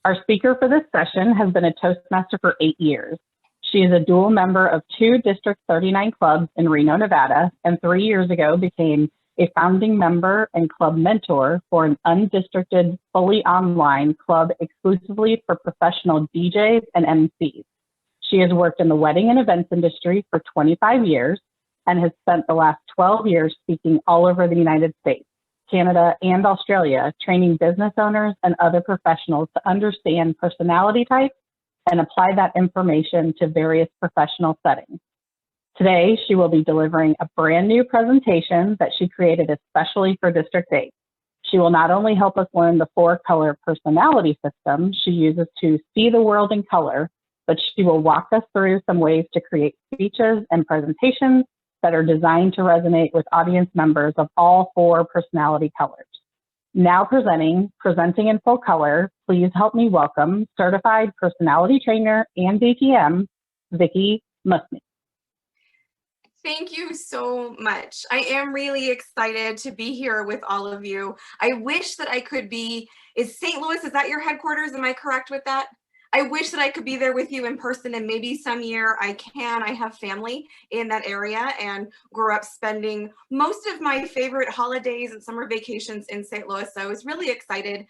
Our speaker for this session has been a Toastmaster for 8 years. She is a dual member of 2 District 39 clubs in Reno, Nevada, and 3 years ago became a founding member and club mentor for an undistricted, fully online club exclusively for professional DJs and MCs. She has worked in the wedding and events industry for 25 years and has spent the last 12 years speaking all over the United States, Canada, and Australia, training business owners and other professionals to understand personality types and apply that information to various professional settings. Today, she will be delivering a brand new presentation that she created especially for District 8. She will not only help us learn the 4-color personality system she uses to see the world in color, but she will walk us through some ways to create speeches and presentations that are designed to resonate with audience members of all 4 personality colors. Now presenting in full color, please help me welcome certified personality trainer and DTM, Vickie Musni. Thank you so much. I am really excited to be here with all of you. I wish that I could be, is St. Louis, is that your headquarters? Am I correct with that? I wish that I could be there with you in person, and maybe some year I can. I have family in that area and grew up spending most of my favorite holidays and summer vacations in St. Louis. So I was really excited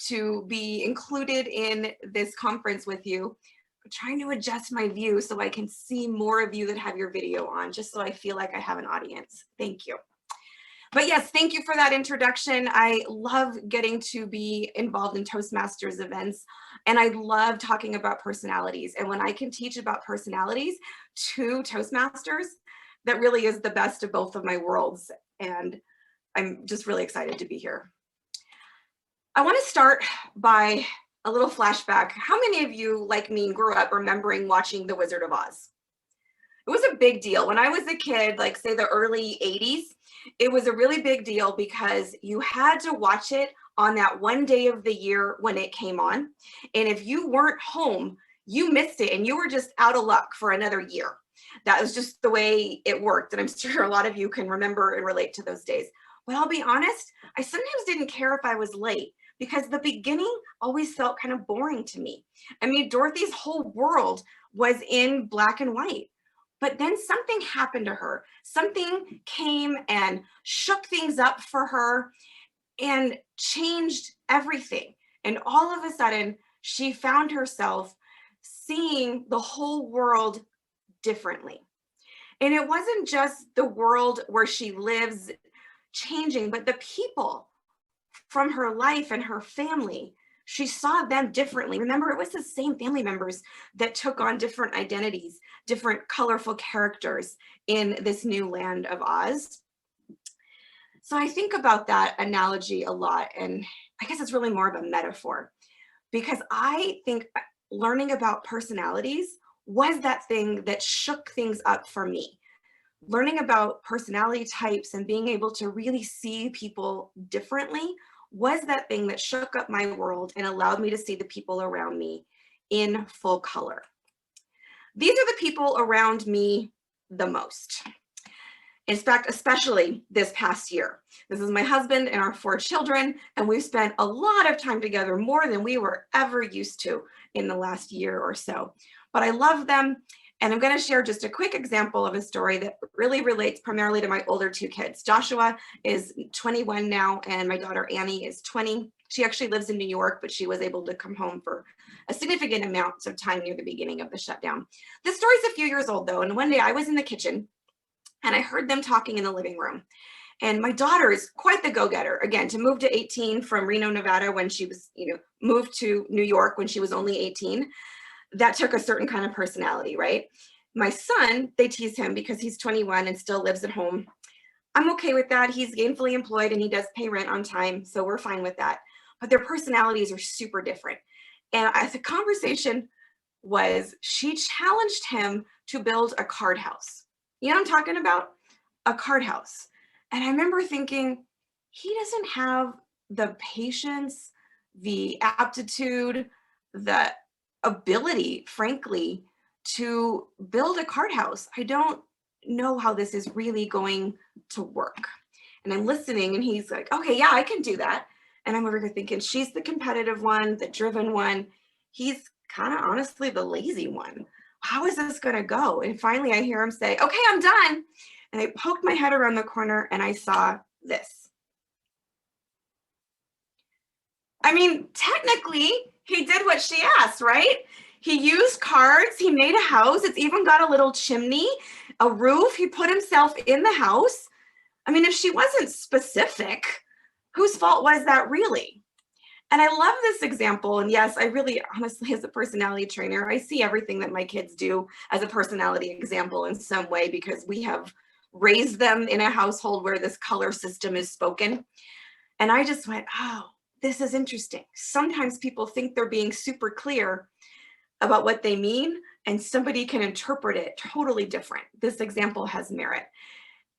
to be included in this conference with you. I'm trying to adjust my view so I can see more of you that have your video on, just so I feel like I have an audience. Thank you. But yes, thank you for that introduction. I love getting to be involved in Toastmasters events, and I love talking about personalities. And when I can teach about personalities to Toastmasters, that really is the best of both of my worlds. And I'm just really excited to be here. I want to start by a little flashback. How many of you, like me, grew up remembering watching The Wizard of Oz? It was a big deal. When I was a kid, like say the early 80s, it was a really big deal because you had to watch it on that one day of the year when it came on. And if you weren't home, you missed it and you were just out of luck for another year. That was just the way it worked. And I'm sure a lot of you can remember and relate to those days. But I'll be honest, I sometimes didn't care if I was late because the beginning always felt kind of boring to me. I mean, Dorothy's whole world was in black and white. But then something happened to her. Something came and shook things up for her and changed everything. And all of a sudden, she found herself seeing the whole world differently. And it wasn't just the world where she lives changing, but the people from her life and her family. She saw them differently. Remember, it was the same family members that took on different identities, different colorful characters in this new land of Oz. So I think about that analogy a lot, and I guess it's really more of a metaphor, because I think learning about personalities was that thing that shook things up for me. Learning about personality types and being able to really see people differently was that thing that shook up my world and allowed me to see the people around me in full color. These are the people around me the most. In fact, especially this past year. This is my husband and our 4 children, and we've spent a lot of time together, more than we were ever used to in the last year or so. But I love them, and I'm going to share just a quick example of a story that really relates primarily to my older 2 kids. Joshua is 21 now, and my daughter Annie is 20. She actually lives in New York, but she was able to come home for a significant amount of time near the beginning of the shutdown. This story's a few years old though, and one day I was in the kitchen and I heard them talking in the living room. And my daughter is quite the go-getter. Again, to move to 18 from Reno, Nevada when she was, moved to New York when she was only 18, that took a certain kind of personality, right? My son, they tease him because he's 21 and still lives at home. I'm okay with that. He's gainfully employed and he does pay rent on time, so we're fine with that. But their personalities are super different. And the conversation was, she challenged him to build a card house. You know what I'm talking about? A card house. And I remember thinking, he doesn't have the patience, the aptitude, the ability, frankly, to build a card house. I don't know how this is really going to work. And I'm listening and he's like, okay, yeah, I can do that. And I'm over here thinking, she's the competitive one, the driven one. he's kind of honestly the lazy one. How is this going to go? And finally I hear him say, okay, I'm done. And I poked my head around the corner and I saw this. I mean, technically he did what she asked, right? He used cards, he made a house. It's even got a little chimney, a roof. He put himself in the house. I mean, if she wasn't specific, whose fault was that really? And I love this example. And yes, I really, honestly, as a personality trainer, I see everything that my kids do as a personality example in some way, because we have raised them in a household where this color system is spoken. And I just went, oh, this is interesting. Sometimes people think they're being super clear about what they mean, and somebody can interpret it totally different. This example has merit.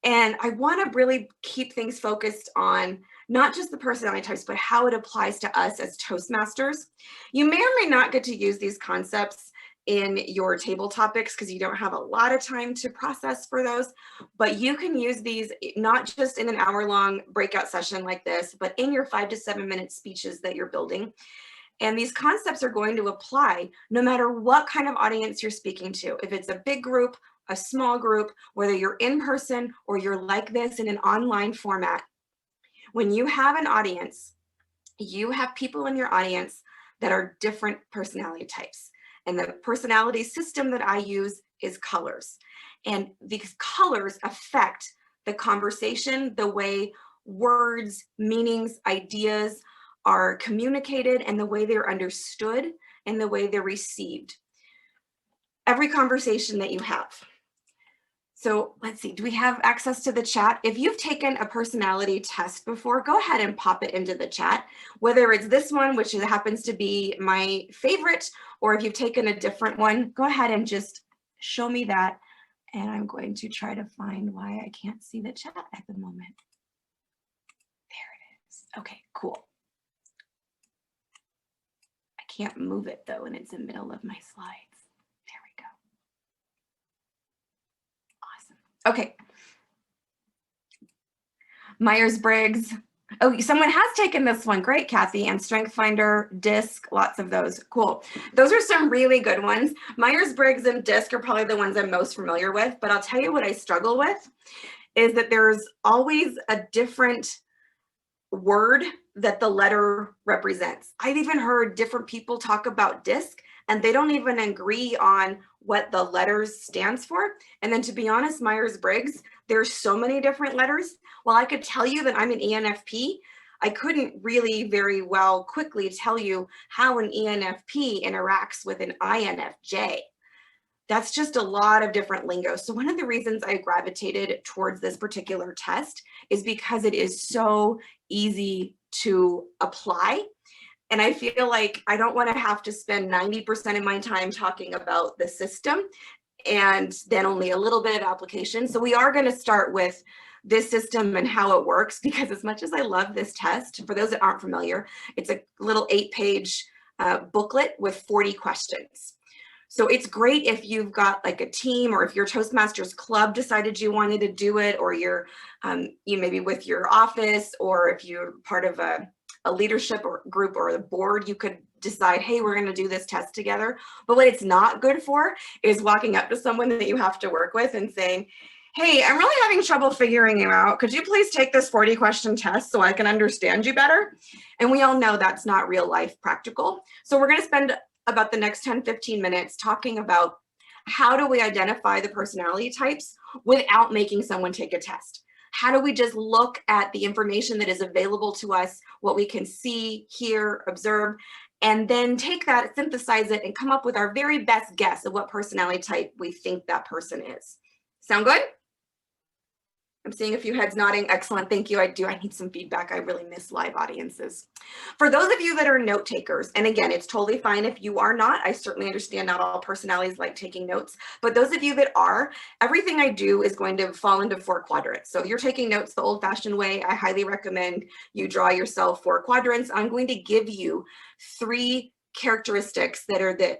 And I want to really keep things focused on not just the personality types, but how it applies to us as Toastmasters. You may or may not get to use these concepts in your table topics because you don't have a lot of time to process for those, but you can use these not just in an hour-long breakout session like this, but in your 5 to 7 minute speeches that you're building. And these concepts are going to apply no matter what kind of audience you're speaking to. If it's a big group, a small group, whether you're in person or you're like this in an online format, when you have an audience, you have people in your audience that are different personality types. And the personality system that I use is colors. And these colors affect the conversation, the way words, meanings, ideas are communicated, and the way they're understood and the way they're received. Every conversation that you have. So let's see, do we have access to the chat? If you've taken a personality test before, go ahead and pop it into the chat, whether it's this one, which happens to be my favorite, or if you've taken a different one, go ahead and just show me that. And I'm going to try to find why I can't see the chat at the moment. There it is. Okay, cool. I can't move it though, and it's in the middle of my slides. There we go. Okay. Myers-Briggs. Oh, someone has taken this one. Great, Kathy. And Strength Finder, DISC, lots of those. Cool. Those are some really good ones. Myers-Briggs and DISC are probably the ones I'm most familiar with, but I'll tell you what I struggle with is that there's always a different word that the letter represents. I've even heard different people talk about DISC and they don't even agree on what the letters stands for. And then to be honest, Myers-Briggs, there's so many different letters. While I could tell you that I'm an ENFP, I couldn't really very well quickly tell you how an ENFP interacts with an INFJ. That's just a lot of different lingo. So one of the reasons I gravitated towards this particular test is because it is so easy to apply. And I feel like I don't want to have to spend 90% of my time talking about the system and then only a little bit of application. So we are going to start with this system and how it works, because as much as I love this test, for those that aren't familiar, it's a little 8-page booklet with 40 questions. So it's great if you've got like a team, or if your Toastmasters club decided you wanted to do it, or you're you maybe with your office, or if you're part of a leadership or group or the board, you could decide, hey, we're going to do this test together. But what it's not good for is walking up to someone that you have to work with and saying, hey, I'm really having trouble figuring you out. Could you please take this 40-question test so I can understand you better? And we all know that's not real life practical. So we're going to spend about the next 10-15 minutes talking about how do we identify the personality types without making someone take a test. How do we just look at the information that is available to us, what we can see, hear, observe, and then take that, synthesize it, and come up with our very best guess of what personality type we think that person is. Sound good? I'm seeing a few heads nodding. Excellent. Thank you. I need some feedback. I really miss live audiences. For those of you that are note takers, and again, it's totally fine if you are not. I certainly understand not all personalities like taking notes, but those of you that are, everything I do is going to fall into 4 quadrants. So if you're taking notes the old-fashioned way, I highly recommend you draw yourself 4 quadrants. I'm going to give you 3 characteristics that are the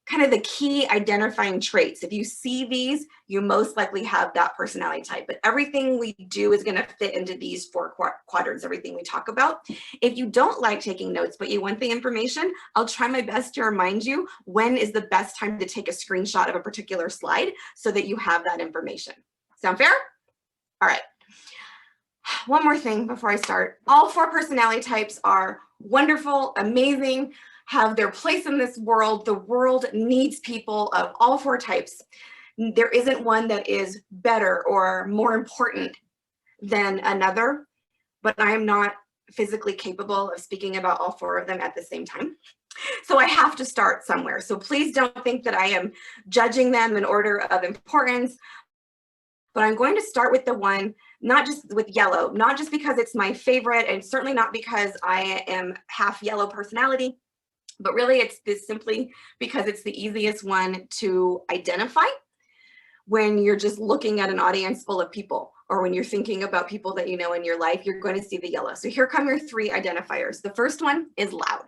kind of the key identifying traits. If you see these, you most likely have that personality type. But everything we do is going to fit into these 4 quadrants, everything we talk about. If you don't like taking notes, but you want the information, I'll try my best to remind you when is the best time to take a screenshot of a particular slide so that you have that information. Sound fair? All right. One more thing before I start. All 4 personality types are wonderful, amazing, have their place in this world. The world needs people of all 4 types. There isn't one that is better or more important than another, but I am not physically capable of speaking about all 4 of them at the same time. So I have to start somewhere. So please don't think that I am judging them in order of importance, but I'm going to start with the one, not just with yellow, not just because it's my favorite, and certainly not because I am half yellow personality, but really it's this simply because it's the easiest one to identify when you're just looking at an audience full of people, or when you're thinking about people that you know in your life, you're going to see the yellow. So here come your 3 identifiers. The first one is loud.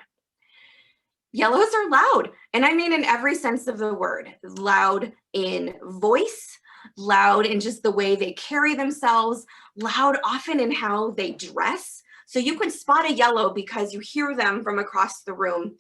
Yellows are loud, and I mean in every sense of the word. Loud in voice, loud in just the way they carry themselves, loud often in how they dress. So you can spot a yellow because you hear them from across the room,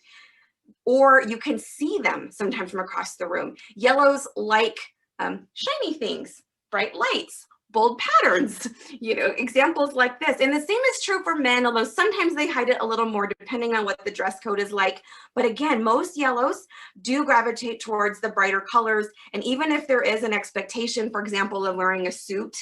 or you can see them sometimes from across the room. Yellows like shiny things, bright lights, bold patterns, examples like this. And the same is true for men, although sometimes they hide it a little more depending on what the dress code is like. But again, most yellows do gravitate towards the brighter colors. And even if there is an expectation, for example, of wearing a suit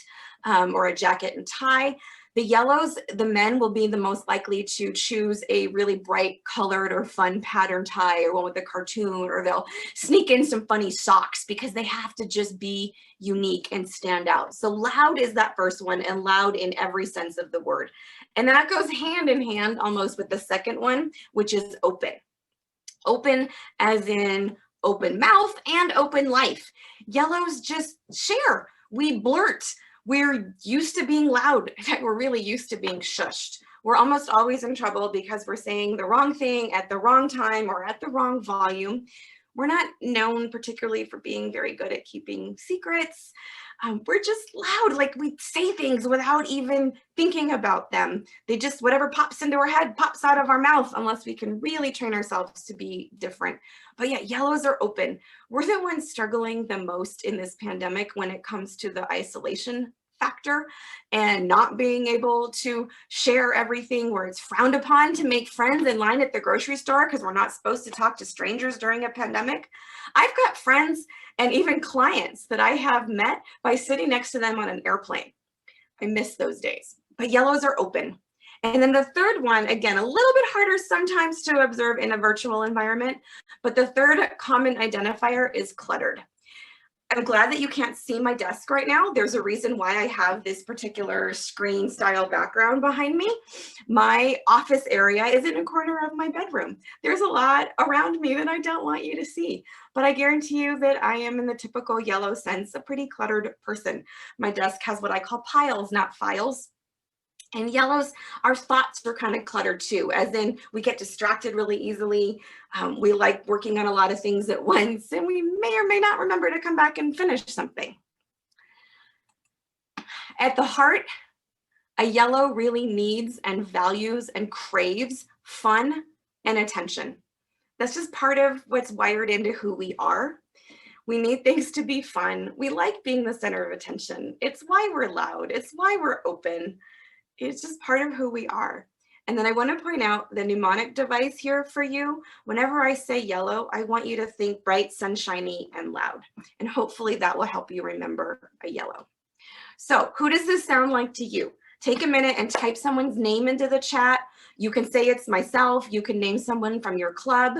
or a jacket and tie, the yellows, the men will be the most likely to choose a really bright colored or fun pattern tie, or one with a cartoon, or they'll sneak in some funny socks because they have to just be unique and stand out. So loud is that first one, and loud in every sense of the word. And that goes hand in hand almost with the second one, which is open. Open as in open mouth and open life. Yellows just share. We blurt. We're used to being loud. In fact, we're really used to being shushed. We're almost always in trouble because we're saying the wrong thing at the wrong time or at the wrong volume. We're not known particularly for being very good at keeping secrets. We're just loud, like we say things without even thinking about them. They just, whatever pops into our head pops out of our mouth, unless we can really train ourselves to be different. But yeah, yellows are open. We're the ones struggling the most in this pandemic when it comes to the isolation factor and not being able to share everything, where it's frowned upon to make friends in line at the grocery store because we're not supposed to talk to strangers during a pandemic. I've got friends and even clients that I have met by sitting next to them on an airplane. I miss those days. But yellows are open. And then the third one, again, a little bit harder sometimes to observe in a virtual environment, but the third common identifier is cluttered. I'm glad that you can't see my desk right now. There's a reason why I have this particular screen style background behind me. My office area is in a corner of my bedroom. There's a lot around me that I don't want you to see, but I guarantee you that I am, in the typical yellow sense, a pretty cluttered person. My desk has what I call piles, not files. And yellows, our thoughts are kind of cluttered too, as in we get distracted really easily. We like working on a lot of things at once, and we may or may not remember to come back and finish something. At the heart, a yellow really needs and values and craves fun and attention. That's just part of what's wired into who we are. We need things to be fun. We like being the center of attention. It's why we're loud. It's why we're open. It's just part of who we are. And then I want to point out the mnemonic device here for you. Whenever I say yellow, I want you to think bright, sunshiny, and loud. And hopefully that will help you remember a yellow. So who does this sound like to you? Take a minute and type someone's name into the chat. You can say it's myself. You can name someone from your club.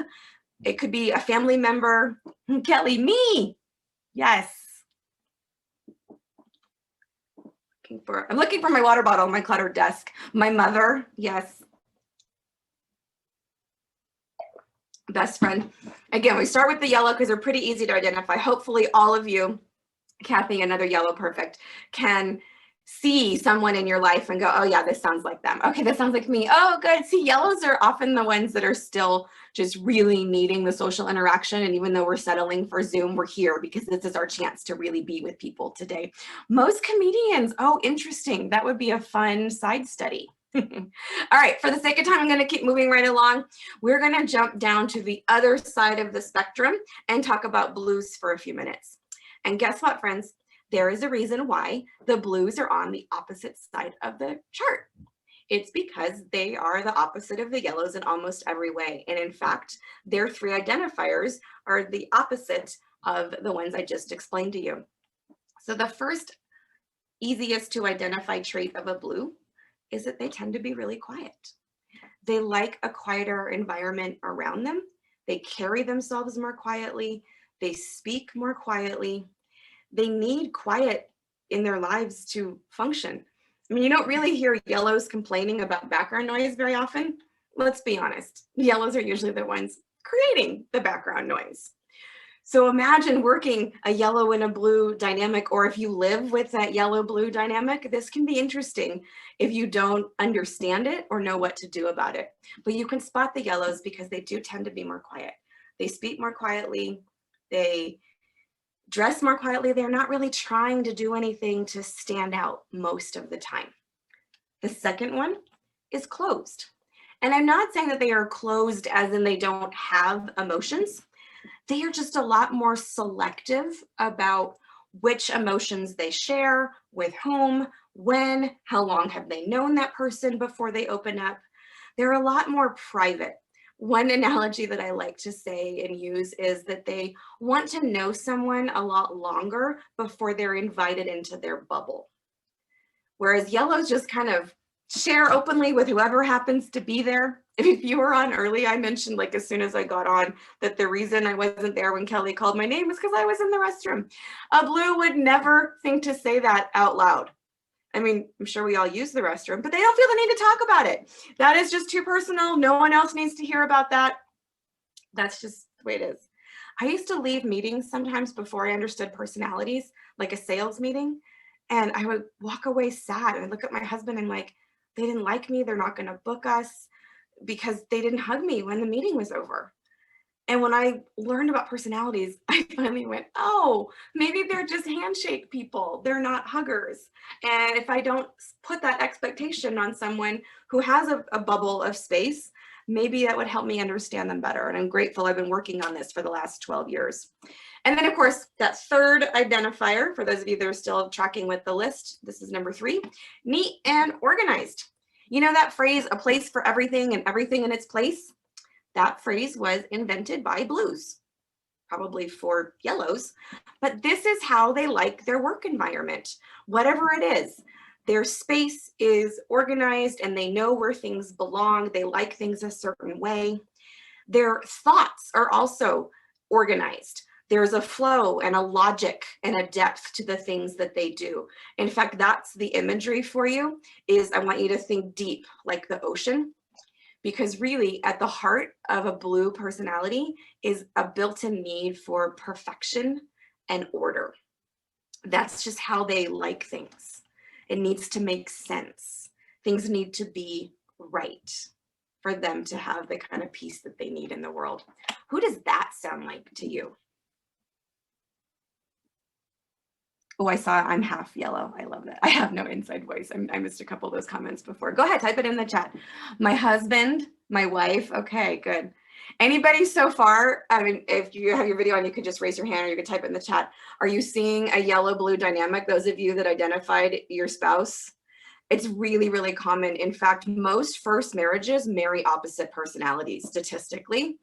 It could be a family member. Kelly, me. Yes. I'm looking for my water bottle on my cluttered desk. My mother, yes. Best friend. Again, we start with the yellow because they're pretty easy to identify. Hopefully all of you, Kathy, another yellow, perfect, can see someone in your life and go, oh yeah, this sounds like them. Okay, this sounds like me. Oh, good. See, yellows are often the ones that are still just really needing the social interaction. And even though we're settling for Zoom, we're here because this is our chance to really be with people today. Most comedians, oh, interesting. That would be a fun side study. All right, for the sake of time, I'm going to keep moving right along. We're going to jump down to the other side of the spectrum and talk about blues for a few minutes. And guess what, friends? There is a reason why the blues are on the opposite side of the chart. It's because they are the opposite of the yellows in almost every way. And in fact, their three identifiers are the opposite of the ones I just explained to you. So the first easiest to identify trait of a blue is that they tend to be really quiet. They like a quieter environment around them. They carry themselves more quietly. They speak more quietly. They need quiet in their lives to function. I mean, you don't really hear yellows complaining about background noise very often. Let's be honest. Yellows are usually the ones creating the background noise. So imagine working a yellow and a blue dynamic, or if you live with that yellow-blue dynamic, this can be interesting if you don't understand it or know what to do about it. But you can spot the yellows because they do tend to be more quiet. They speak more quietly. They dress more quietly. They're not really trying to do anything to stand out most of the time. The second one is closed. And I'm not saying that they are closed as in they don't have emotions. They are just a lot more selective about which emotions they share, with whom, when, how long have they known that person before they open up. They're a lot more private. One analogy that I like to say and use is that they want to know someone a lot longer before they're invited into their bubble. Whereas yellows just kind of share openly with whoever happens to be there. If you were on early, I mentioned like as soon as I got on that the reason I wasn't there when Kelly called my name was because I was in the restroom. A blue would never think to say that out loud. I mean, I'm sure we all use the restroom, but they don't feel the need to talk about it. That is just too personal. No one else needs to hear about that. That's just the way it is. I used to leave meetings sometimes before I understood personalities, like a sales meeting, and I would walk away sad and look at my husband and like, they didn't like me. They're not going to book us because they didn't hug me when the meeting was over. And when I learned about personalities, I finally went, oh, maybe they're just handshake people. They're not huggers. And if I don't put that expectation on someone who has a bubble of space, maybe that would help me understand them better. And I'm grateful I've been working on this for the last 12 years. And then of course, that third identifier, for those of you that are still tracking with the list, this is number 3, neat and organized. You know that phrase, a place for everything and everything in its place? That phrase was invented by blues, probably for yellows, but this is how they like their work environment, whatever it is. Their space is organized and they know where things belong. They like things a certain way. Their thoughts are also organized. There's a flow and a logic and a depth to the things that they do. In fact, that's the imagery for you, is I want you to think deep like the ocean. Because really at the heart of a blue personality is a built-in need for perfection and order. That's just how they like things. It needs to make sense. Things need to be right for them to have the kind of peace that they need in the world. Who does that sound like to you? Oh, I saw I'm half yellow. I love that. I have no inside voice. I missed a couple of those comments before. Go ahead, type it in the chat. My husband, my wife. Okay, good. Anybody so far? I mean, if you have your video on, you could just raise your hand or you could type it in the chat. Are you seeing a yellow-blue dynamic? Those of you that identified your spouse, it's really, really common. In fact, most first marriages marry opposite personalities statistically.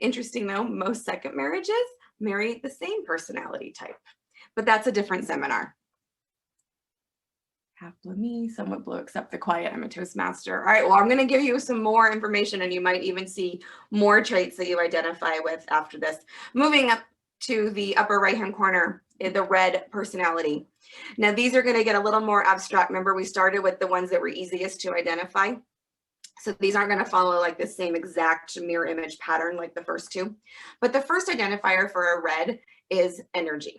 Interesting though, most second marriages marry the same personality type. But that's a different seminar. Half blue me, somewhat blue, except the quiet. I'm a Toastmaster. All right, well, I'm going to give you some more information and you might even see more traits that you identify with after this. Moving up to the upper right-hand corner, the red personality. Now, these are going to get a little more abstract. Remember, we started with the ones that were easiest to identify. So these aren't going to follow like the same exact mirror image pattern like the first two. But the first identifier for a red is energy.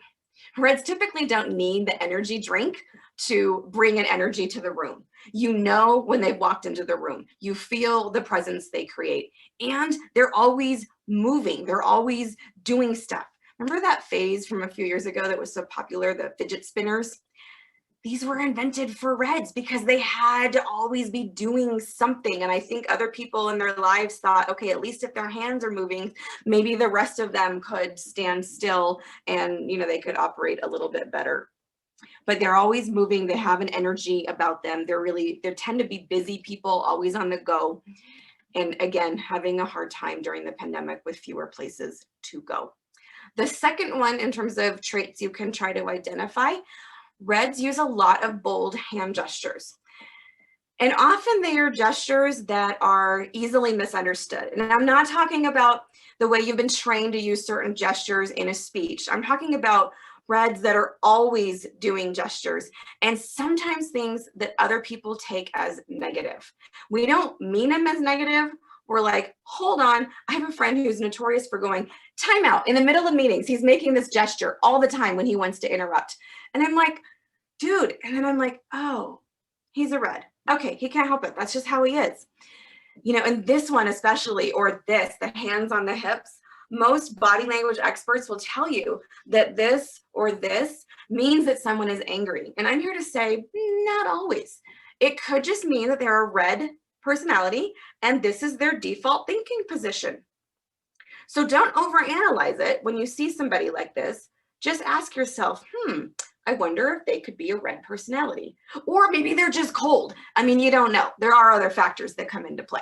Reds typically don't need the energy drink to bring an energy to the room. You know when they've walked into the room. You feel the presence they create. And they're always moving. They're always doing stuff. Remember that phase from a few years ago that was so popular, the fidget spinners? These were invented for Reds because they had to always be doing something. And I think other people in their lives thought, okay, at least if their hands are moving, maybe the rest of them could stand still and, you know, they could operate a little bit better. But they're always moving. They have an energy about them. They tend to be busy people, always on the go. And again, having a hard time during the pandemic with fewer places to go. The second one, in terms of traits you can try to identify, Reds use a lot of bold hand gestures. And often they are gestures that are easily misunderstood. And I'm not talking about the way you've been trained to use certain gestures in a speech. I'm talking about Reds that are always doing gestures, and sometimes things that other people take as negative. We don't mean them as negative. We're like, hold on. I have a friend who's notorious for going, time out, in the middle of meetings. He's making this gesture all the time when he wants to interrupt. And I'm like, dude. And then I'm like, oh, he's a Red. Okay, he can't help it. That's just how he is. You know, and this one especially, or this, the hands on the hips, most body language experts will tell you that this or this means that someone is angry. And I'm here to say, not always. It could just mean that they're a Red personality and this is their default thinking position. So don't overanalyze it when you see somebody like this. Just ask yourself, I wonder if they could be a Red personality. Or maybe they're just cold. I mean, you don't know. There are other factors that come into play.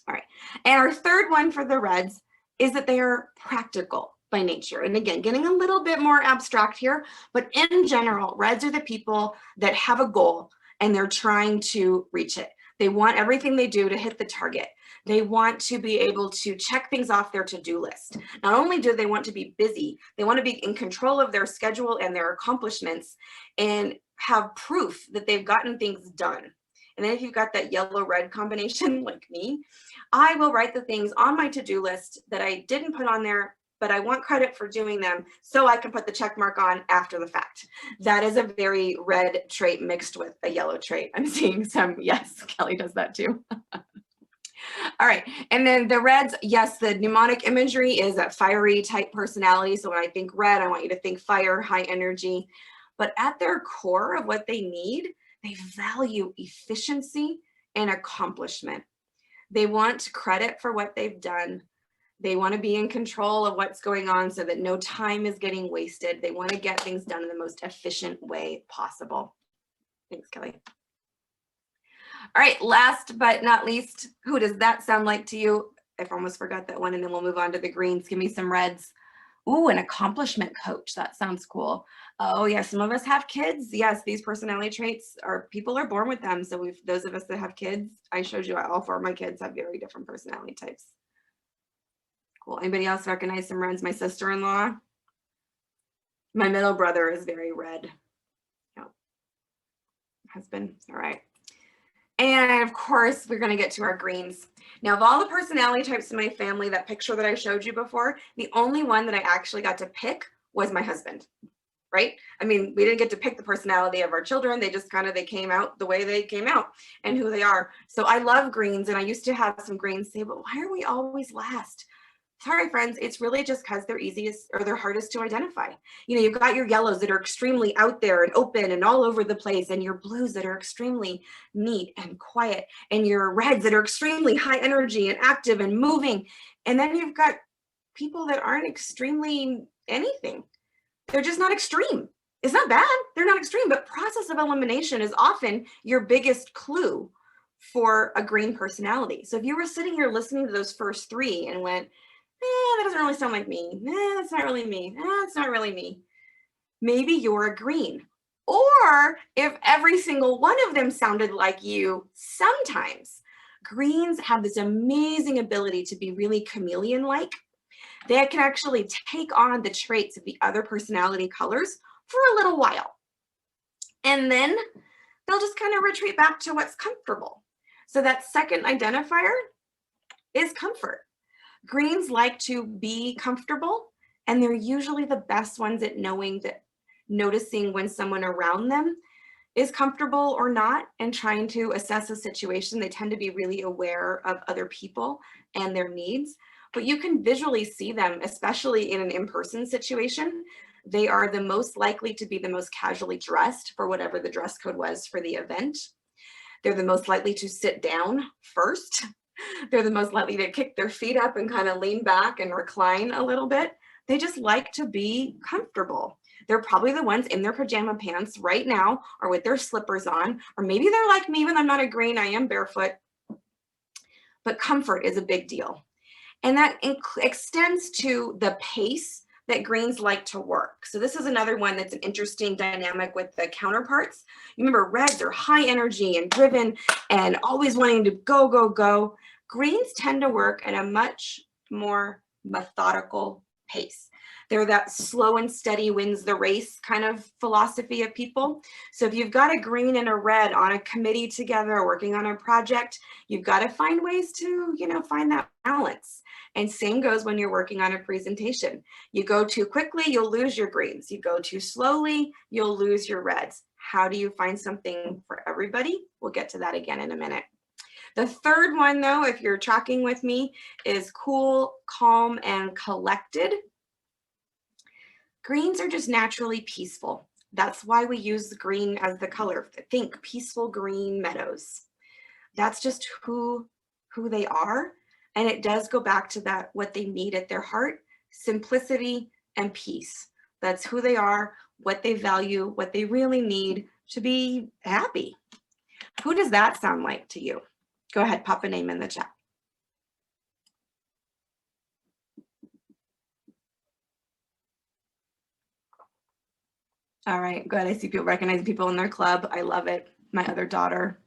All right. And our third one for the Reds is that they are practical by nature. And again, getting a little bit more abstract here, but in general, Reds are the people that have a goal and they're trying to reach it. They want everything they do to hit the target. They want to be able to check things off their to-do list. Not only do they want to be busy, they want to be in control of their schedule and their accomplishments and have proof that they've gotten things done. And then if you've got that yellow-red combination like me, I will write the things on my to-do list that I didn't put on there, but I want credit for doing them so I can put the check mark on after the fact. That is a very Red trait mixed with a yellow trait. I'm seeing some, yes, Kelly does that too. All right, and then the Reds, yes, the mnemonic imagery is a fiery type personality. So when I think Red, I want you to think fire, high energy. But at their core of what they need, they value efficiency and accomplishment. They want credit for what they've done. They want to be in control of what's going on so that no time is getting wasted. They want to get things done in the most efficient way possible. Thanks, Kelly. All right, last but not least, who does that sound like to you? I almost forgot that one, and then we'll move on to the greens. Give me some Reds. Ooh, an accomplishment coach. That sounds cool. Oh, yeah, some of us have kids. Yes, these personality traits people are born with them. So those of us that have kids, I showed you all four of my kids have very different personality types. Cool. Anybody else recognize some Reds? My sister-in-law. My middle brother is very Red. No. Husband. All right. And of course, we're going to get to our greens. Now, of all the personality types in my family, that picture that I showed you before, the only one that I actually got to pick was my husband, right? I mean, we didn't get to pick the personality of our children. They just they came out the way they came out and who they are. So I love greens, and I used to have some greens say, but why are we always last? Sorry, friends, it's really just because they're easiest or they're hardest to identify. You know, you've got your yellows that are extremely out there and open and all over the place, and your blues that are extremely neat and quiet, and your Reds that are extremely high energy and active and moving. And then you've got people that aren't extremely anything. They're just not extreme. It's not bad. They're not extreme, but process of elimination is often your biggest clue for a green personality. So if you were sitting here listening to those first three and went, that doesn't really sound like me. That's not really me. That's not really me. Maybe you're a green. Or if every single one of them sounded like you, sometimes greens have this amazing ability to be really chameleon-like. They can actually take on the traits of the other personality colors for a little while. And then they'll just kind of retreat back to what's comfortable. So that second identifier is comfort. Greens like to be comfortable And they're usually the best ones at noticing when someone around them is comfortable or not and trying to assess a situation. They tend to be really aware of other people and their needs, but you can visually see them, especially in an in-person situation. They are the most likely to be the most casually dressed for whatever the dress code was for the event. They're the most likely to sit down first. They're the most likely to kick their feet up and kind of lean back and recline a little bit. They just like to be comfortable. They're probably the ones in their pajama pants right now or with their slippers on, or maybe they're like me when I'm not a green, I am barefoot. But comfort is a big deal. And that extends to the pace that greens like to work. So this is another one that's an interesting dynamic with the counterparts. You remember reds are high energy and driven and always wanting to go, go, go. Greens tend to work at a much more methodical pace. They're that slow and steady wins the race kind of philosophy of people. So if you've got a green and a red on a committee together working on a project, you've got to find ways to, find that balance. And same goes when you're working on a presentation. You go too quickly, you'll lose your greens. You go too slowly, you'll lose your reds. How do you find something for everybody? We'll get to that again in a minute. The third one, though, if you're tracking with me, is cool, calm, and collected. Greens are just naturally peaceful. That's why we use green as the color. Think peaceful green meadows. That's just who they are. And it does go back to that, what they need at their heart, simplicity and peace. That's who they are, what they value, what they really need to be happy. Who does that sound like to you? Go ahead, pop a name in the chat. All right, good. I see people recognizing people in their club. I love it. My other daughter.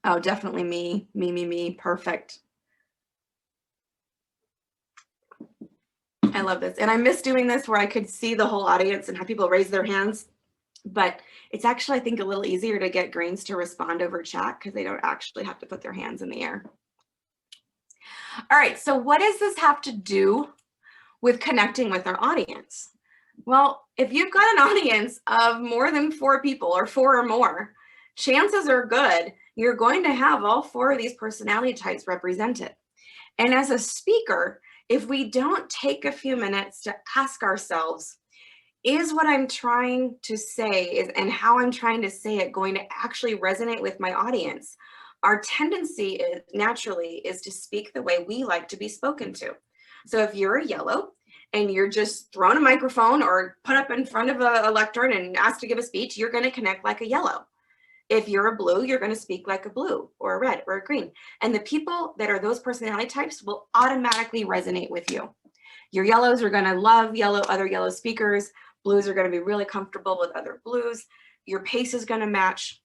Oh, definitely me. Perfect. I love this. And I miss doing this where I could see the whole audience and have people raise their hands. But it's actually, I think, a little easier to get greens to respond over chat because they don't actually have to put their hands in the air. All right, so what does this have to do with connecting with our audience? Well, if you've got an audience of more than 4 people or 4 or more, chances are good you're going to have all 4 of these personality types represented. And as a speaker, if we don't take a few minutes to ask ourselves, is what I'm trying to say and how I'm trying to say it going to actually resonate with my audience? Our tendency naturally is to speak the way we like to be spoken to. So if you're a yellow and you're just thrown a microphone or put up in front of a lectern and asked to give a speech, you're going to connect like a yellow. If you're a blue, you're going to speak like a blue or a red or a green. And the people that are those personality types will automatically resonate with you. Your yellows are going to love other yellow speakers. Blues are going to be really comfortable with other blues. Your pace is going to match.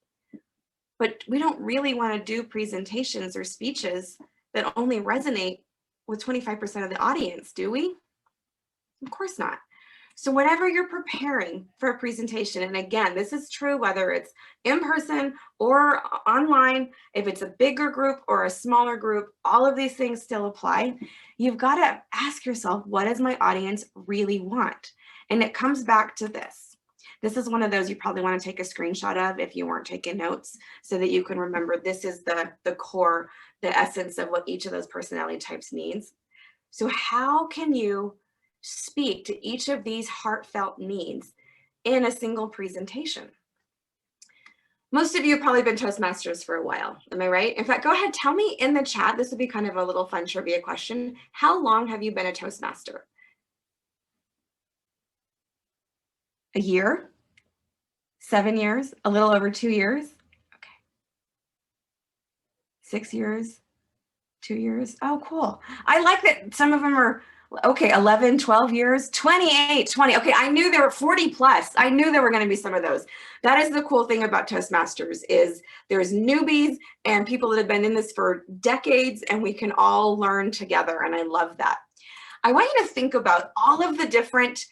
But we don't really want to do presentations or speeches that only resonate with 25% of the audience, do we? Of course not. So whenever you're preparing for a presentation, and again, this is true whether it's in person or online, if it's a bigger group or a smaller group, all of these things still apply. You've got to ask yourself, what does my audience really want? And it comes back to this. This is one of those you probably want to take a screenshot of if you weren't taking notes so that you can remember this is the core, the essence of what each of those personality types needs. So how can you speak to each of these heartfelt needs in a single presentation? Most of you have probably been Toastmasters for a while, am I right? In fact, go ahead, tell me in the chat, this would be kind of a little fun trivia question. How long have you been a Toastmaster? A year? 7 years? A little over 2 years? Okay. 6 years? 2 years? Oh, cool. I like that some of them are, okay, 11, 12 years, 28, 20. Okay, I knew there were 40 plus. I knew there were going to be some of those. That is the cool thing about Toastmasters is there's newbies and people that have been in this for decades, and we can all learn together, and I love that. I want you to think about all of the different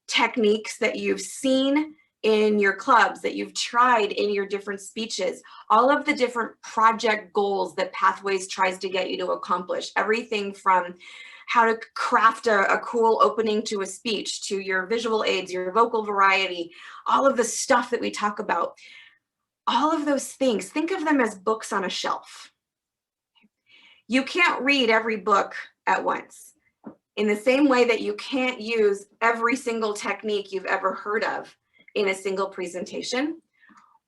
techniques that you've seen in your clubs, that you've tried in your different speeches, all of the different project goals that Pathways tries to get you to accomplish, everything from how to craft a cool opening to a speech, to your visual aids, your vocal variety, all of the stuff that we talk about. All of those things, think of them as books on a shelf. You can't read every book at once. In the same way that you can't use every single technique you've ever heard of in a single presentation.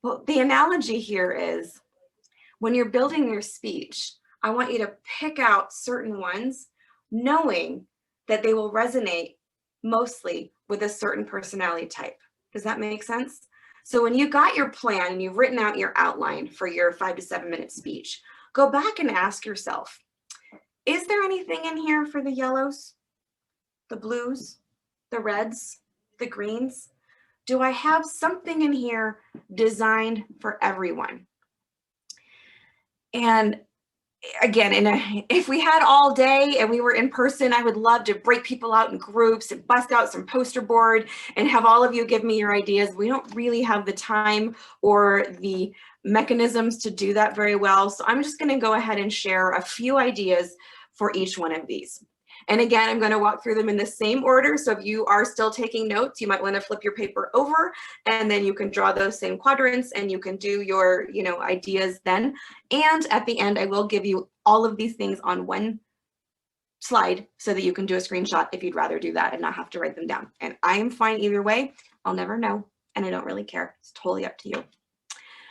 Well, the analogy here is when you're building your speech, I want you to pick out certain ones, knowing that they will resonate mostly with a certain personality type. Does that make sense? So when you got your plan and you've written out your outline for your 5 to 7 minute speech, go back and ask yourself, is there anything in here for the yellows, the blues, the reds, the greens? Do I have something in here designed for everyone? And again, if we had all day and we were in person, I would love to break people out in groups and bust out some poster board and have all of you give me your ideas. We don't really have the time or the mechanisms to do that very well. So I'm just going to go ahead and share a few ideas for each one of these. And again, I'm going to walk through them in the same order. So if you are still taking notes, you might want to flip your paper over and then you can draw those same quadrants and you can do your, ideas then. And at the end, I will give you all of these things on one slide so that you can do a screenshot if you'd rather do that and not have to write them down. And I am fine either way. I'll never know. And I don't really care. It's totally up to you.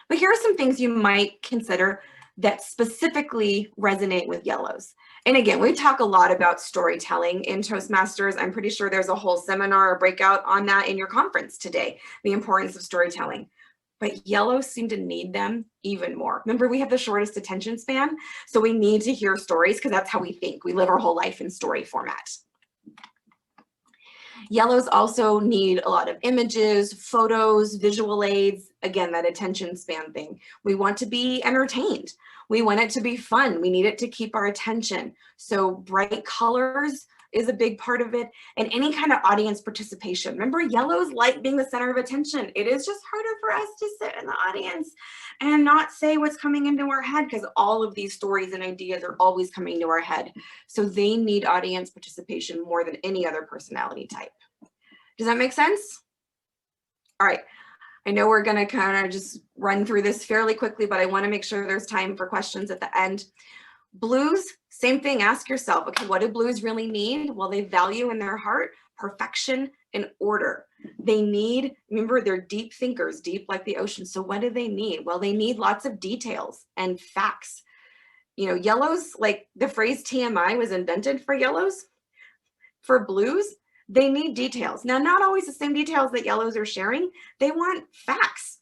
But here are some things you might consider that specifically resonate with yellows. And again, we talk a lot about storytelling in Toastmasters. I'm pretty sure there's a whole seminar or breakout on that in your conference today, the importance of storytelling. But yellows seem to need them even more. Remember, we have the shortest attention span, so we need to hear stories because that's how we think. We live our whole life in story format. Yellows also need a lot of images, photos, visual aids. Again, that attention span thing. We want to be entertained. We want it to be fun. We need it to keep our attention. So bright colors is a big part of it, and any kind of audience participation. Remember, yellows like being the center of attention. It is just harder for us to sit in the audience and not say what's coming into our head because all of these stories and ideas are always coming to our head. So they need audience participation more than any other personality type. Does that make sense? All right. I know we're going to kind of just run through this fairly quickly, but I want to make sure there's time for questions at the end. Blues, same thing. Ask yourself, okay, what do blues really need? Well, they value in their heart perfection and order. They need, remember, they're deep thinkers, deep like the ocean. So what do they need? Well, they need lots of details and facts. Yellows, like the phrase TMI was invented for yellows. For blues, they need details. Now, not always the same details that yellows are sharing. They want facts,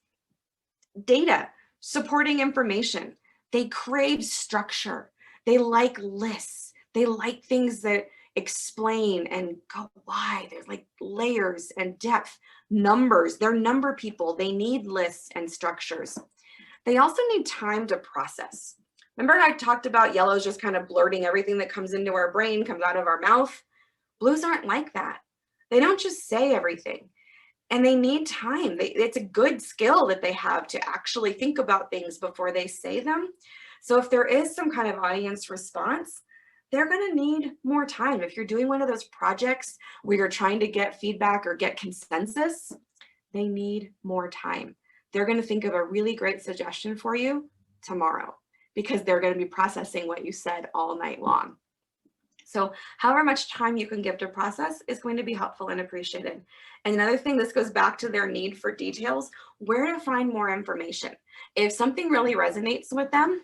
data, supporting information. They crave structure. They like lists. They like things that explain and go why. There's like layers and depth, numbers. They're number people. They need lists and structures. They also need time to process. Remember I talked about yellows just kind of blurting everything that comes into our brain, comes out of our mouth? Blues aren't like that. They don't just say everything. And they need time. It's a good skill that they have to actually think about things before they say them. So if there is some kind of audience response, they're going to need more time. If you're doing one of those projects where you're trying to get feedback or get consensus, they need more time. They're going to think of a really great suggestion for you tomorrow because they're going to be processing what you said all night long. So however much time you can give to process is going to be helpful and appreciated. And another thing, this goes back to their need for details, where to find more information. If something really resonates with them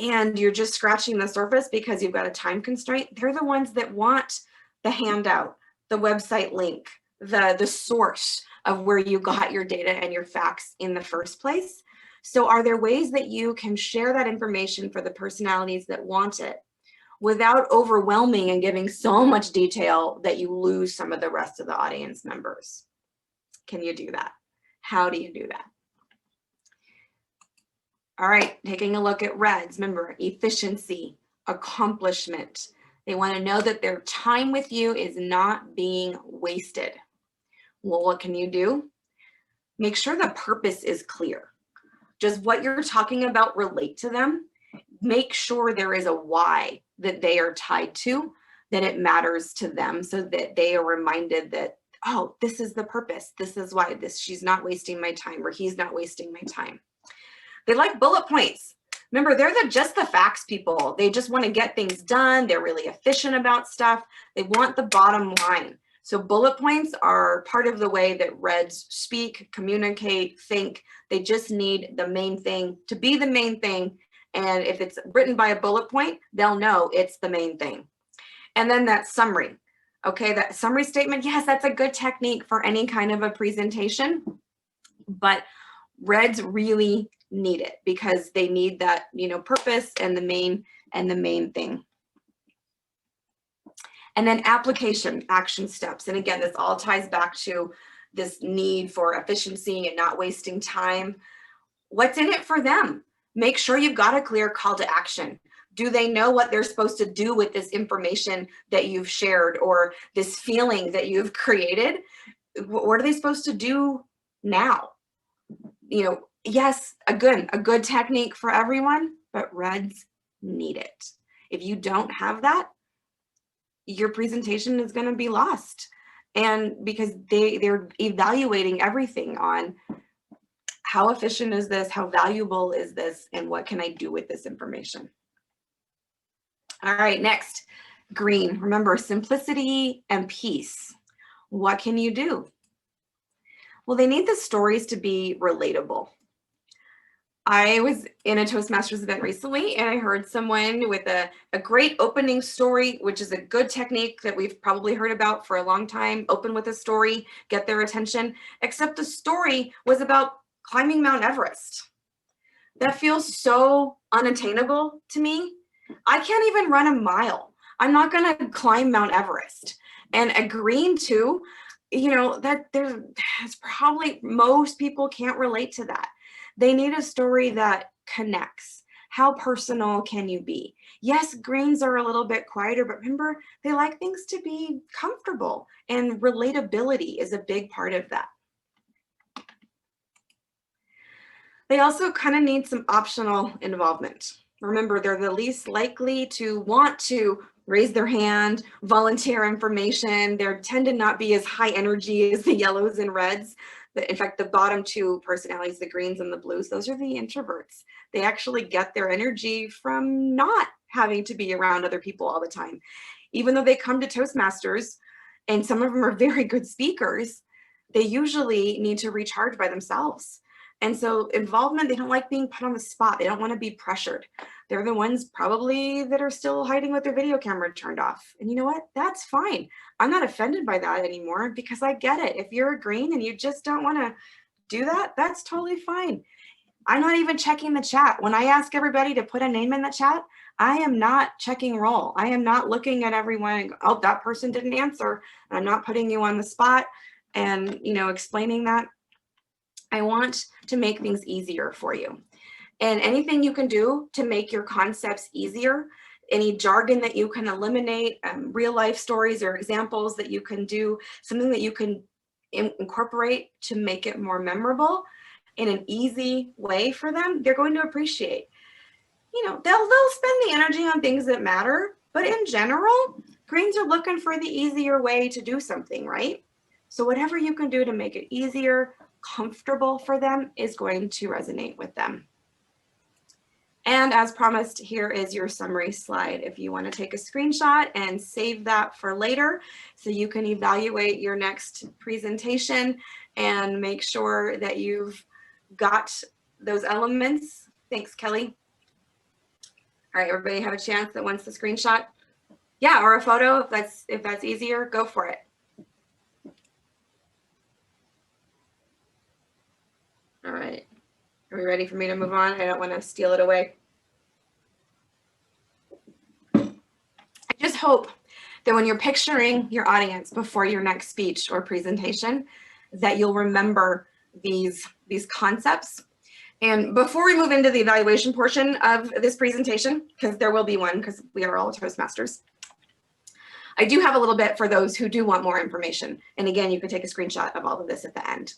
and you're just scratching the surface because you've got a time constraint, they're the ones that want the handout, the website link, the source of where you got your data and your facts in the first place. So are there ways that you can share that information for the personalities that want it without overwhelming and giving so much detail that you lose some of the rest of the audience members? Can you do that? How do you do that? All right, taking a look at reds. Remember, efficiency, accomplishment. They want to know that their time with you is not being wasted. Well, what can you do? Make sure the purpose is clear. Does what you're talking about relate to them? Make sure there is a why that they are tied to. that it matters to them, so that they are reminded that, oh, this is the purpose. This is why she's not wasting my time, or he's not wasting my time. They like bullet points. Remember, they're just the facts people. They just want to get things done. They're really efficient about stuff. They want the bottom line. So bullet points are part of the way that Reds speak, communicate, think. They just need the main thing to be the main thing. And if it's written by a bullet point, they'll know it's the main thing. And then that summary. Okay, that summary statement, yes, that's a good technique for any kind of a presentation, but Reds really need it because they need that, purpose and the main thing. And then application, action steps. And again, this all ties back to this need for efficiency and not wasting time. What's in it for them? Make sure you've got a clear call to action. Do they know what they're supposed to do with this information that you've shared, or this feeling that you've created? What are they supposed to do now? Yes, a good technique for everyone, but Reds need it. If you don't have that, your presentation is going to be lost. And because they're evaluating everything on how efficient is this, how valuable is this, and what can I do with this information? All right, next, green. Remember, simplicity and peace. What can you do? Well, they need the stories to be relatable. I was in a Toastmasters event recently, and I heard someone with a great opening story, which is a good technique that we've probably heard about for a long time. Open with a story, get their attention, except the story was about climbing Mount Everest. That feels so unattainable to me. I can't even run a mile. I'm not going to climb Mount Everest. And agreeing to, that it's probably most people can't relate to that. They need a story that connects. How personal can you be? Yes, greens are a little bit quieter, but remember, they like things to be comfortable, and relatability is a big part of that. They also kind of need some optional involvement. Remember, they're the least likely to want to raise their hand, volunteer information. They tend to not be as high energy as the yellows and reds. In fact, the bottom two personalities, the greens and the blues, those are the introverts. They actually get their energy from not having to be around other people all the time. Even though they come to Toastmasters, and some of them are very good speakers, they usually need to recharge by themselves. And so involvement, they don't like being put on the spot. They don't want to be pressured. They're the ones probably that are still hiding with their video camera turned off. And you know what? That's fine. I'm not offended by that anymore because I get it. If you're a green and you just don't want to do that, that's totally fine. I'm not even checking the chat. When I ask everybody to put a name in the chat, I am not checking roll. I am not looking at everyone and go, oh, that person didn't answer. I'm not putting you on the spot and, explaining that. I want to make things easier for you. And anything you can do to make your concepts easier, any jargon that you can eliminate, real life stories or examples that you can do, something that you can incorporate to make it more memorable in an easy way for them, they're going to appreciate. They'll spend the energy on things that matter, but in general, greens are looking for the easier way to do something, right? So whatever you can do to make it easier, comfortable for them is going to resonate with them. And as promised, here is your summary slide. If you want to take a screenshot and save that for later so you can evaluate your next presentation and make sure that you've got those elements. Thanks, Kelly. All right, everybody have a chance that wants the screenshot? Yeah, or a photo if that's easier, go for it. All right, are we ready for me to move on? I don't want to steal it away. I just hope that when you're picturing your audience before your next speech or presentation, that you'll remember these concepts. And before we move into the evaluation portion of this presentation, because there will be one because we are all Toastmasters, I do have a little bit for those who do want more information. And again, you can take a screenshot of all of this at the end.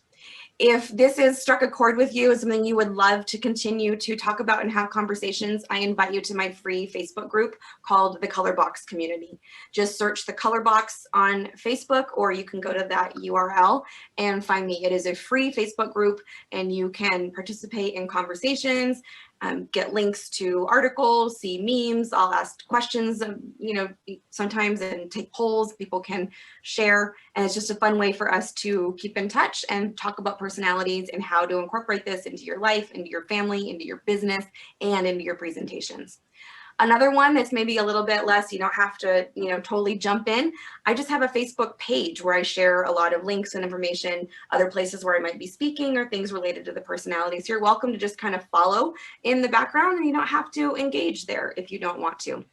If this has struck a chord with you, is something you would love to continue to talk about and have conversations, I invite you to my free Facebook group called the Color Box Community. Just search the Color Box on Facebook, or you can go to that URL and find me. It is a free Facebook group, and you can participate in conversations, get links to articles, see memes. I'll ask questions, sometimes, and take polls. People can share, and it's just a fun way for us to keep in touch and talk about personalities and how to incorporate this into your life, into your family, into your business, and into your presentations. Another one that's maybe a little bit less, you don't have to, totally jump in. I just have a Facebook page where I share a lot of links and information, other places where I might be speaking or things related to the personalities. You're welcome to just kind of follow in the background, and you don't have to engage there if you don't want to.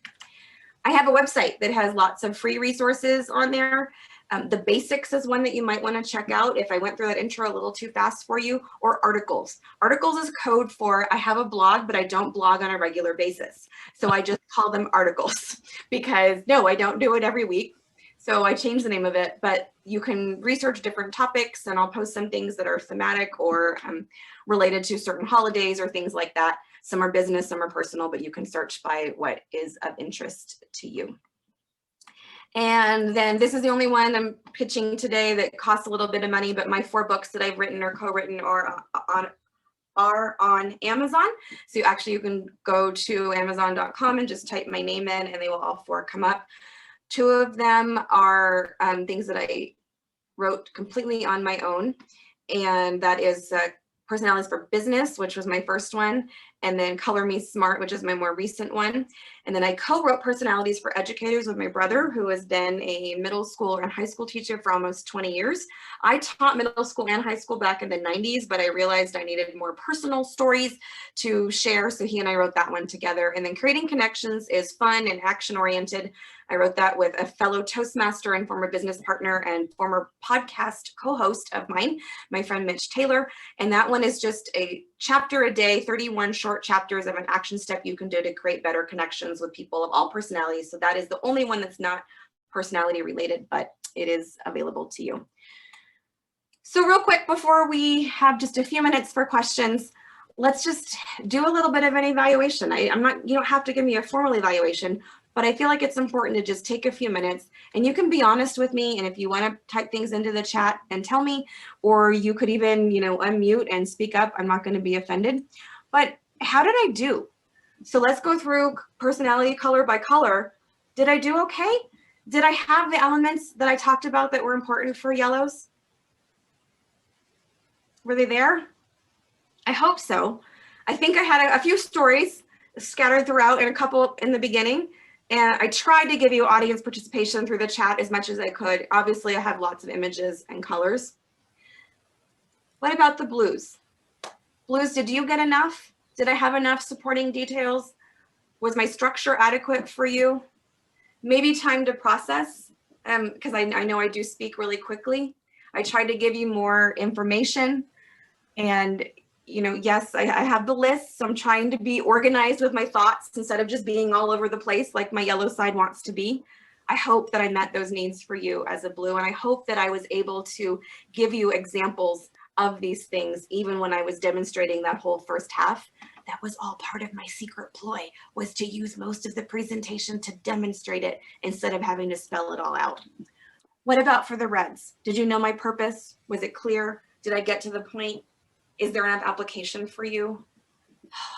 I have a website that has lots of free resources on there. The Basics is one that you might want to check out if I went through that intro a little too fast for you, or Articles. Articles is code for I have a blog, but I don't blog on a regular basis. So I just call them articles because no, I don't do it every week. So I changed the name of it, but you can research different topics, and I'll post some things that are thematic or related to certain holidays or things like that. Some are business, some are personal, but you can search by what is of interest to you. And then this is the only one I'm pitching today that costs a little bit of money, but my 4 books that I've written or co-written are on Amazon. So you can go to Amazon.com and just type my name in, and they will all 4 come up. 2 of them are things that I wrote completely on my own, and that is Personalities for Business, which was my first one, and then Color Me Smart, which is my more recent one. And then I co-wrote Personalities for Educators with my brother, who has been a middle school and high school teacher for almost 20 years. I taught middle school and high school back in the 90s, but I realized I needed more personal stories to share, so he and I wrote that one together. And then Creating Connections is fun and action-oriented. I wrote that with a fellow Toastmaster and former business partner and former podcast co-host of mine, my friend Mitch Taylor. And that one is just a chapter a day, 31 short chapters of an action step you can do to create better connections with people of all personalities. So that is the only one that's not personality related, but it is available to you. So real quick, before we have just a few minutes for questions, let's just do a little bit of an evaluation. You don't have to give me a formal evaluation, but I feel like it's important to just take a few minutes, and you can be honest with me. And if you want to type things into the chat and tell me, or you could even, unmute and speak up. I'm not going to be offended. But how did I do? So let's go through personality color by color. Did I do okay? Did I have the elements that I talked about that were important for yellows? Were they there? I hope so. I think I had a few stories scattered throughout and a couple in the beginning. And I tried to give you audience participation through the chat as much as I could. Obviously, I have lots of images and colors. What about the blues? Blues, did you get enough? Did I have enough supporting details? Was my structure adequate for you? Maybe time to process, because I know I do speak really quickly. I tried to give you more information, and yes, I have the list, so I'm trying to be organized with my thoughts instead of just being all over the place like my yellow side wants to be. I hope that I met those needs for you as a blue, and I hope that I was able to give you examples of these things even when I was demonstrating that whole first half. That was all part of my secret ploy, was to use most of the presentation to demonstrate it instead of having to spell it all out. What about for the reds? Did you know my purpose? Was it clear? Did I get to the point? Is there enough application for you?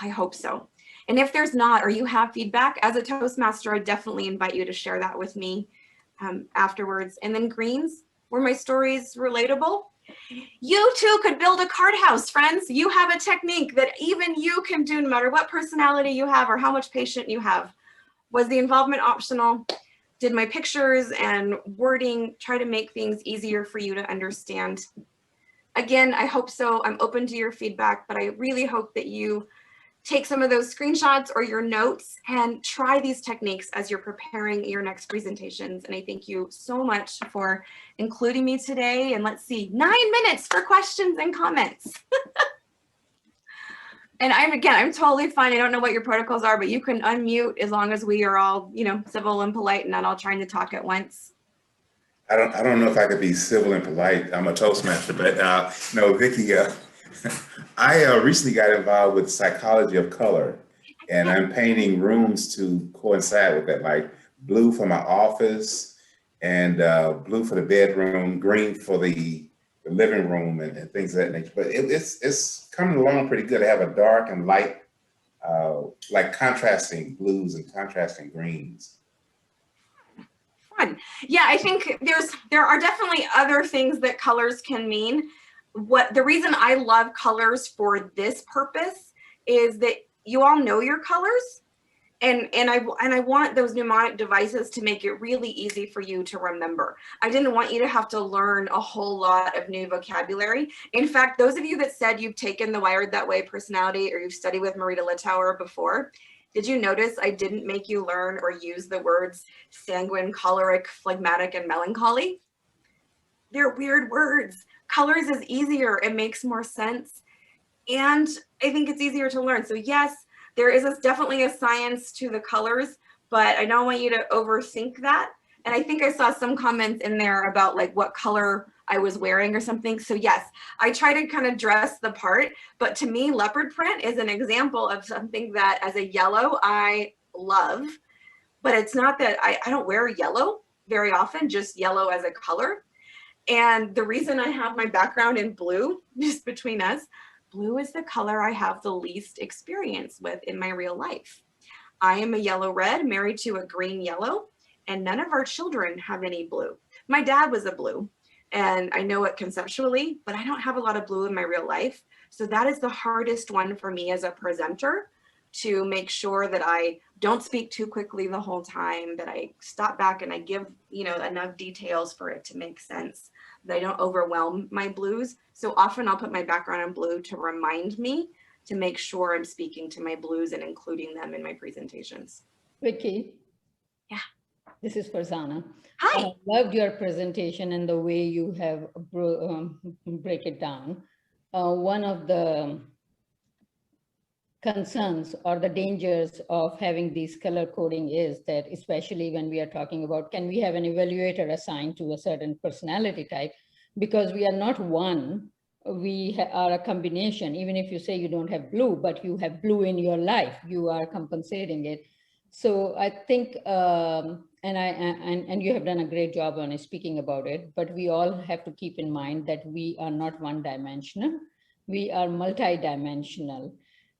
I hope so. And if there's not, or you have feedback, as a Toastmaster, I definitely invite you to share that with me afterwards. And then greens, were my stories relatable? You too could build a card house, friends. You have a technique that even you can do no matter what personality you have or how much patience you have. Was the involvement optional? Did my pictures and wording try to make things easier for you to understand? Again, I hope so. I'm open to your feedback, but I really hope that you take some of those screenshots or your notes and try these techniques as you're preparing your next presentations. And I thank you so much for including me today. And let's see, 9 minutes for questions and comments. And I'm totally fine. I don't know what your protocols are, but you can unmute as long as we are all, civil and polite and not all trying to talk at once. I don't know if I could be civil and polite. I'm a Toastmaster, but no, Vickie, I recently got involved with psychology of color, and I'm painting rooms to coincide with that, like blue for my office and blue for the bedroom, green for the living room and things of that nature. But it's coming along pretty good. I have a dark and light, like contrasting blues and contrasting greens. Fun. Yeah, I think there are definitely other things that colors can mean. The reason I love colors for this purpose is that you all know your colors, and I want those mnemonic devices to make it really easy for you to remember. I didn't want you to have to learn a whole lot of new vocabulary. In fact, those of you that said you've taken the Wired That Way personality or you've studied with Marita Littauer before, did you notice I didn't make you learn or use the words sanguine, choleric, phlegmatic, and melancholy? They're weird words. Colors is easier. It makes more sense. And I think it's easier to learn. So yes, there is definitely a science to the colors, but I don't want you to overthink that. And I think I saw some comments in there about like what color I was wearing or something. So yes, I try to kind of dress the part, but to me, leopard print is an example of something that as a yellow, I love, but it's not that I don't wear yellow very often, just yellow as a color. And the reason I have my background in blue, just between us, blue is the color I have the least experience with in my real life. I am a yellow red married to a green yellow, and none of our children have any blue. My dad was a blue, and I know it conceptually, but I don't have a lot of blue in my real life. So that is the hardest one for me as a presenter, to make sure that I don't speak too quickly the whole time, that I stop back and I give, enough details for it to make sense, that I don't overwhelm my blues. So often I'll put my background in blue to remind me to make sure I'm speaking to my blues and including them in my presentations. Vickie. Yeah. This is Farzana. Hi. I loved your presentation and the way you have break it down. One of the concerns or the dangers of having these color coding is that, especially when we are talking about, can we have an evaluator assigned to a certain personality type? Because we are not one, we are a combination. Even if you say you don't have blue, but you have blue in your life, you are compensating it. So I think, and you have done a great job on speaking about it, but we all have to keep in mind that we are not one-dimensional, we are multi-dimensional.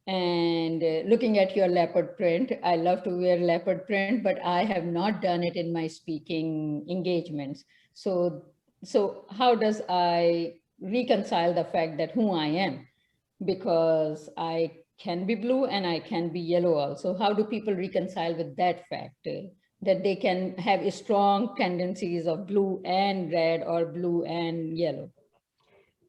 And looking at your leopard print, I love to wear leopard print, but I have not done it in my speaking engagements. So how does I reconcile the fact that who I am? Because I can be blue and I can be yellow also. How do people reconcile with that fact, that they can have strong tendencies of blue and red or blue and yellow?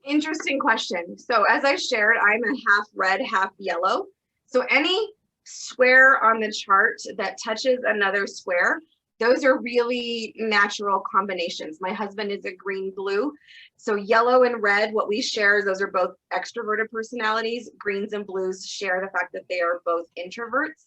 Interesting question. So as I shared, I'm a half red, half yellow. So any square on the chart that touches another square, those are really natural combinations. My husband is a green blue. So yellow and red, what we share, those are both extroverted personalities. Greens and blues share the fact that they are both introverts.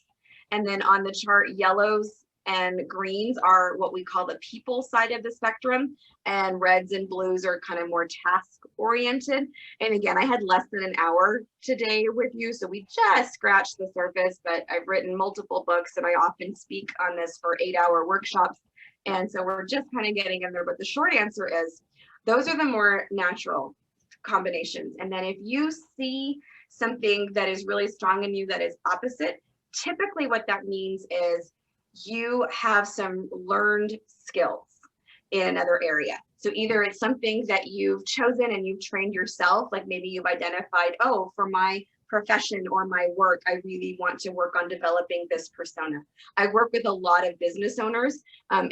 And then on the chart, yellows and greens are what we call the people side of the spectrum, and reds and blues are kind of more task oriented. And again, I had less than an hour today with you, so we just scratched the surface, but I've written multiple books and I often speak on this for 8-hour workshops. And so we're just kind of getting in there, but the short answer is those are the more natural combinations. And then if you see something that is really strong in you that is opposite, typically what that means is you have some learned skills in another area. So either it's something that you've chosen and you've trained yourself, like maybe you've identified, oh, for my profession or my work, I really want to work on developing this persona. I work with a lot of business owners, and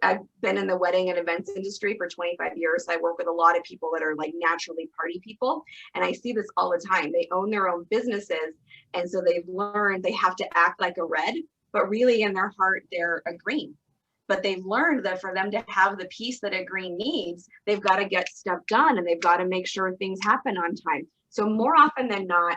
I've been in the wedding and events industry for 25 years. I work with a lot of people that are like naturally party people, and I see this all the time. They own their own businesses, and so they've learned they have to act like a red, but really in their heart, they're a green. But they've learned that for them to have the peace that a green needs, they've got to get stuff done and they've got to make sure things happen on time. So more often than not,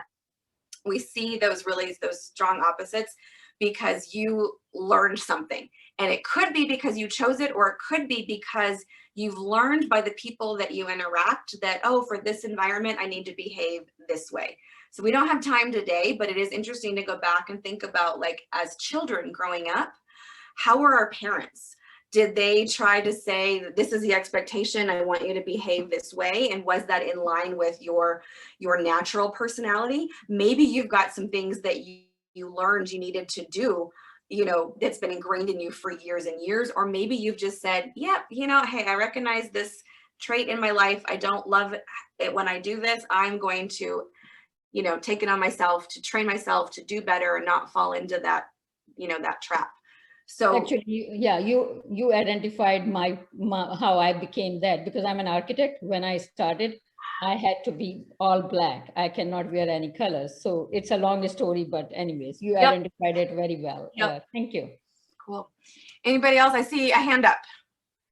we see those strong opposites because you learned something. And it could be because you chose it, or it could be because you've learned by the people that you interact that, oh, for this environment, I need to behave this way. So we don't have time today, but it is interesting to go back and think about, like, as children growing up, how were our parents? Did they try to say, this is the expectation, I want you to behave this way? And was that in line with your natural personality? Maybe you've got some things that you learned you needed to do, you know, that's been ingrained in you for years and years. Or maybe you've just said, yep, you know, hey, I recognize this trait in my life. I don't love it when I do this. I'm going to, you know, take it on myself to train myself to do better and not fall into that, you know, that trap. So actually, yeah, you identified my how I became that, because I'm an architect. When I started, I had to be all black. I cannot wear any colors. So it's a long story, but anyways, you Yep. identified it very well. Yep. Thank you. Cool. Anybody else? I see a hand up.